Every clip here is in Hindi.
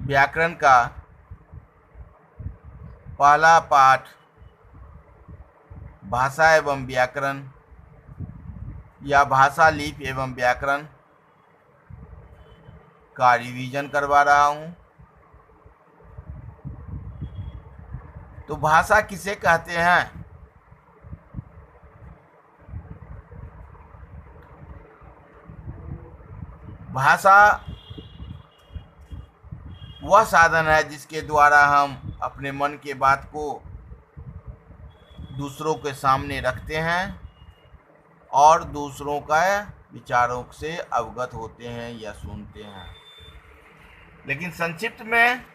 व्याकरण का पहला पाठ भाषा एवं व्याकरण या भाषा, लिपि एवं व्याकरण का रिवीजन करवा रहा हूं। तो भाषा किसे कहते हैं? भाषा वह साधन है जिसके द्वारा हम अपने मन के बात को दूसरों के सामने रखते हैं और दूसरों का विचारों से अवगत होते हैं या सुनते हैं। लेकिन संक्षिप्त में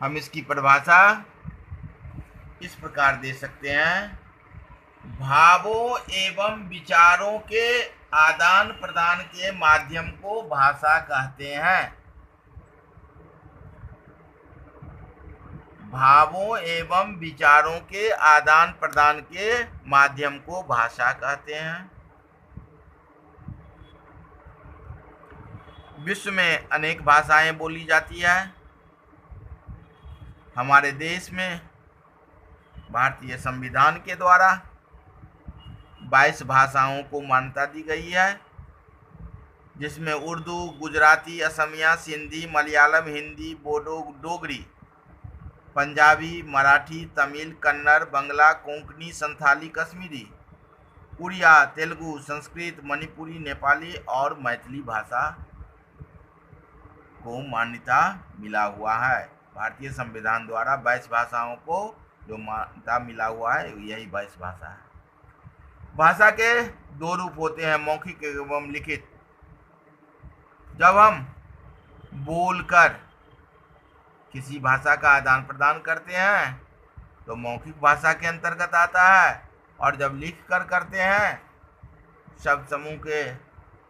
हम इसकी परिभाषा इस प्रकार दे सकते हैं: भावों एवं विचारों के आदान प्रदान के माध्यम को भाषा कहते हैं। भावों एवं विचारों के आदान प्रदान के माध्यम को भाषा कहते हैं। विश्व में अनेक भाषाएं बोली जाती है। हमारे देश में भारतीय संविधान के द्वारा 22 भाषाओं को मान्यता दी गई है, जिसमें उर्दू, गुजराती, असमिया, सिंधी, मलयालम, हिंदी, बोडो, डोगरी, पंजाबी, मराठी, तमिल, कन्नड़, बंगला, कोंकणी, संथाली, कश्मीरी, उड़िया, तेलुगु, संस्कृत, मणिपुरी, नेपाली और मैथिली भाषा को मान्यता मिला हुआ है। भारतीय संविधान द्वारा 22 भाषाओं को जो मान्यता मिला हुआ है, यही 22 भाषा है। भाषा के दो रूप होते हैं, मौखिक एवं लिखित। जब हम बोलकर किसी भाषा का आदान प्रदान करते हैं तो मौखिक भाषा के अंतर्गत आता है, और जब लिख कर करते हैं शब्द समूह के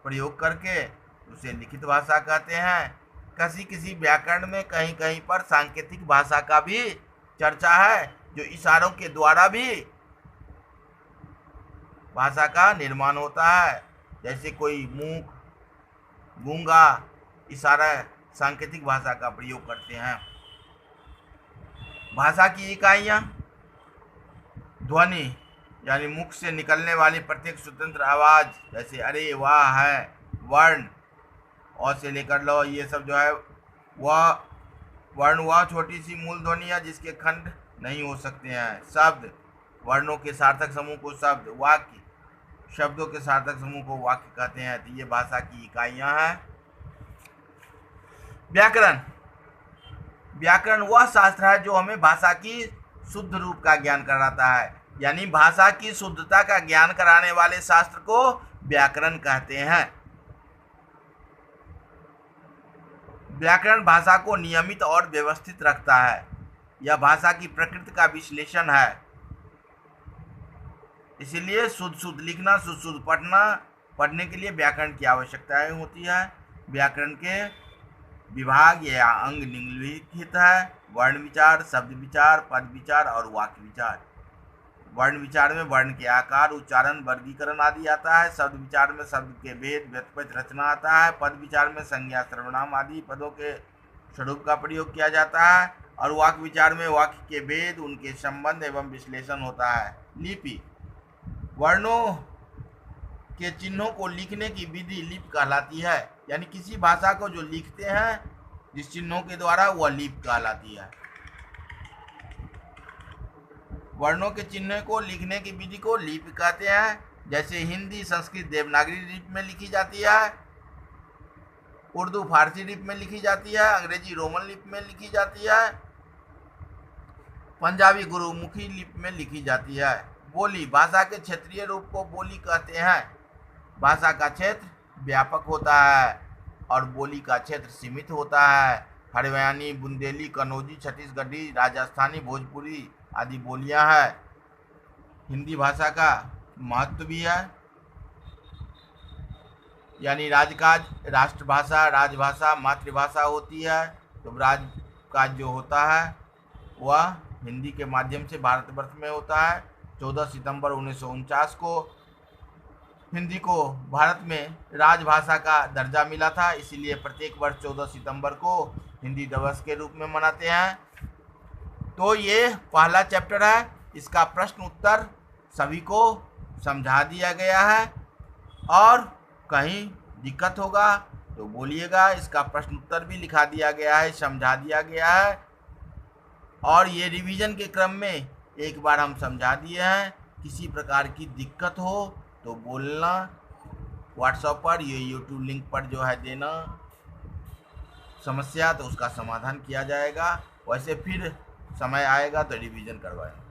प्रयोग करके, उसे लिखित भाषा कहते हैं। किसी व्याकरण में कहीं कहीं पर सांकेतिक भाषा का भी चर्चा है, जो इशारों के द्वारा भी भाषा का निर्माण होता है। जैसे कोई मूक, गूंगा इशारा सांकेतिक भाषा का प्रयोग करते हैं। भाषा की इकाइयां: ध्वनि यानी मुख से निकलने वाली प्रत्येक स्वतंत्र आवाज, जैसे अरे, वाह, है। वर्ण, और से लेकर लो, ये सब जो है वह वर्ण, वह छोटी सी मूल ध्वनि है जिसके खंड नहीं हो सकते हैं। शब्द, वर्णों के सार्थक समूह को शब्द, वाक्य, शब्दों के सार्थक समूह को वाक्य कहते हैं। तो ये भाषा की इकाइयां हैं। व्याकरण, व्याकरण वह शास्त्र है जो हमें भाषा की शुद्ध रूप का ज्ञान कराता है, यानी भाषा की शुद्धता का ज्ञान कराने वाले शास्त्र को व्याकरण कहते हैं। व्याकरण भाषा को नियमित और व्यवस्थित रखता है। यह भाषा की प्रकृति का विश्लेषण है। इसीलिए शुद्ध लिखना, शुद्ध पढ़ने के लिए व्याकरण की आवश्यकता होती है। व्याकरण के विभाग या अंग निम्नलिखित है: वर्ण विचार, शब्द विचार, पद विचार और वाक्य विचार। वर्ण विचार में वर्ण के आकार, उच्चारण, वर्गीकरण आदि आता है। शब्द विचार में शब्द के भेद, व्युत्पत्ति, रचना आता है। पद विचार में संज्ञा, सर्वनाम आदि पदों के स्वरूप का प्रयोग किया जाता है। और वाक्य विचार में वाक्य के भेद, उनके संबंध एवं विश्लेषण होता है। लिपि, वर्णों के चिन्हों को लिखने की विधि लिपि कहलाती है, यानी किसी भाषा को जो लिखते हैं जिस चिन्हों के द्वारा, वह लिपि कहलाती है। वर्णों के चिन्ह को लिखने की विधि को लिपि कहते हैं। जैसे हिंदी, संस्कृत देवनागरी लिपि में लिखी जाती है, उर्दू फारसी लिपि में लिखी जाती है, अंग्रेजी रोमन लिपि में लिखी जाती है, पंजाबी गुरुमुखी लिपि में लिखी जाती है। बोली, भाषा के क्षेत्रीय रूप को बोली कहते हैं। भाषा का क्षेत्र व्यापक होता है और बोली का क्षेत्र सीमित होता है। हरियाणवी, बुंदेली, कन्नौजी, छत्तीसगढ़ी, राजस्थानी, भोजपुरी आदि बोलियां हैं। हिंदी भाषा का महत्व भी है, यानी राजकाज, राष्ट्रभाषा, राजभाषा, मातृभाषा होती है। तो राजकाज जो होता है वह हिंदी के माध्यम से भारतवर्ष में होता है। 14 सितंबर 1949 को हिंदी को भारत में राजभाषा का दर्जा मिला था, इसीलिए प्रत्येक वर्ष 14 सितंबर को हिंदी दिवस के रूप में मनाते हैं। तो ये पहला चैप्टर है, इसका प्रश्न उत्तर सभी को समझा दिया गया है, और कहीं दिक्कत होगा तो बोलिएगा। इसका प्रश्न उत्तर भी लिखा दिया गया है, समझा दिया गया है, और ये रिवीजन के क्रम में एक बार हम समझा दिए हैं। किसी प्रकार की दिक्कत हो तो बोलना, व्हाट्सएप पर ये यूट्यूब लिंक पर जो है देना समस्या, तो उसका समाधान किया जाएगा। वैसे फिर समय आएगा तो रिवीजन करवाएंगे।